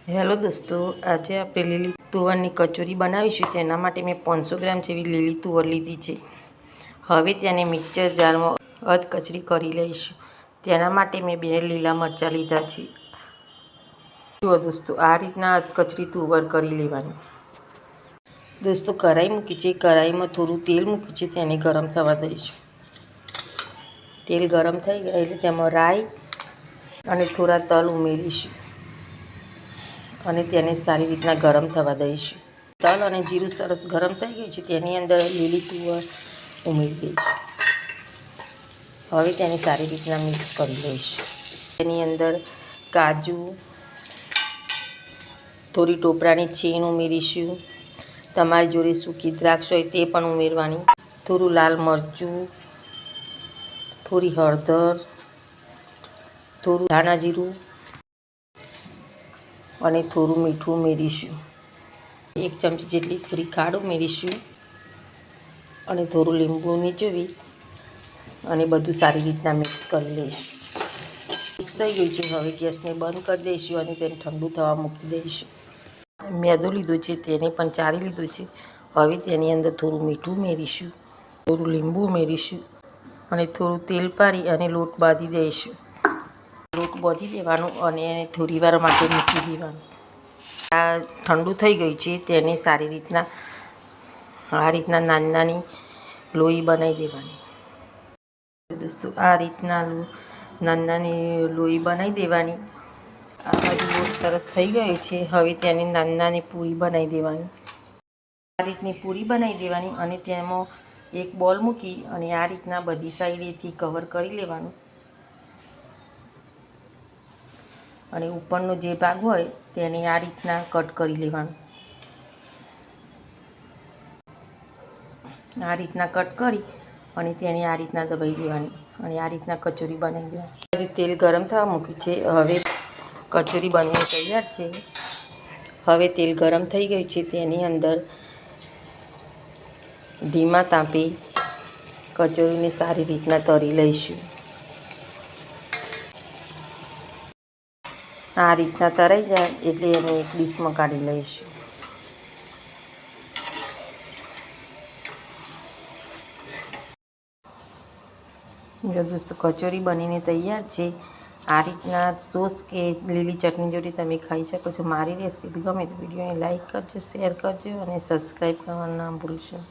Hello દોસ્તો, આજે આપણે લીલી તુવરની કચોરી બનાવીશું. તેના માટે મેં 500 ગ્રામ જેવી લીલી તુવર લીધી છે. હવે તેને મિક્સર જારમાં અધકચરી કરી લઈશું. તેના માટે મેં 2 લીલા મરચાં લીધા છે. જુઓ દોસ્તો, આ રીતના અધકચરી તુવર કરી લેવાની. દોસ્તો, કઢાઈ મૂકી છે. કઢાઈમાં થોડું તેલ મૂક્યું છે, તેને ગરમ થવા દઈશું. તેલ ગરમ થઈ ગયા એટલે તેમાં રાઈ અને થોડા તલ ઉમેરીશું અને તેને સારી રીતના ગરમ થવા દઈશું. તલ અને જીરું સરસ ગરમ થઈ ગયું છે. તેની અંદર લીલી તુવર ઉમેરી દઈશું. હવે તેને સારી રીતના મિક્સ કરી લઈશું. તેની અંદર કાજુ, થોડી ટોપરાની છીણ ઉમેરીશું. તમારી જોડે સૂકી દ્રાક્ષ હોય તે પણ ઉમેરવાની. થોડું લાલ મરચું, થોડી હળદર, થોડું ધાણા જીરું અને થોડું મીઠું ઉમેરીશું. 1 ચમચી જેટલી થોડી ખાંડ ઉમેરીશું અને થોડું લીંબુ નીચોવી અને બધું સારી રીતના મિક્સ કરી લઈશું. મિક્સ થઈ ગયું છે. હવે ગેસને બંધ કરી દઈશું અને તેને ઠંડુ થવા મૂકી દઈશું. મેદો લીધો છે, તેને પણ ચાળી લીધો છે. હવે તેની અંદર થોડું મીઠું ઉમેરીશું, થોડું લીંબુ ઉમેરીશું અને થોડું તેલ પાડી અને લોટ બાંધી દઈશું. લોટ બાંધી દેવાનો અને એને થોડી વાર માટે મૂકી દેવાનું. આ ઠંડુ થઈ ગયું છે. તેને સારી રીતના આ રીતના નાની નાની લોઈ બનાવી દેવાની. દોસ્તો, આ રીતના નાની નાની લોઈ બનાવી દેવાની. આ બાજુ લોટ સરસ થઈ ગયો છે. હવે તેની નાની નાની પૂરી બનાવી દેવાની. આ રીતની પૂરી બનાવી દેવાની અને તેમાં એક બોલ મૂકી અને આ રીતના બધી સાઈડેથી કવર કરી લેવાનું અને ઉપરનો જે ભાગ હોય તેને આ રીતના કટ કરી લેવાનું. આ રીતના કટ કરી અને તેને આ રીતના દબાવી દેવાની અને આ રીતના કચોરી બનાવી દેવાની. તેલ ગરમ થવા મૂક્યું છે. હવે કચોરી બનીને તૈયાર છે. હવે તેલ ગરમ થઈ ગયું છે. તેની અંદર ધીમા તાપે કચોરીને સારી રીતના તળી લઈશું. આ રીતના તળાઈ જાય એટલે એને એક ડીશમાં કાઢી લઈશું. દોસ્તો, કચોરી બનીને તૈયાર છે. આ રીતના સોસ કે લીલી ચટણી જોડે તમે ખાઈ શકો છો. મારી રેસીપી ગમે તો વિડીયોને લાઈક કરજો, શેર કરજો અને સબસ્ક્રાઈબ કરવાનું ના ભૂલશો.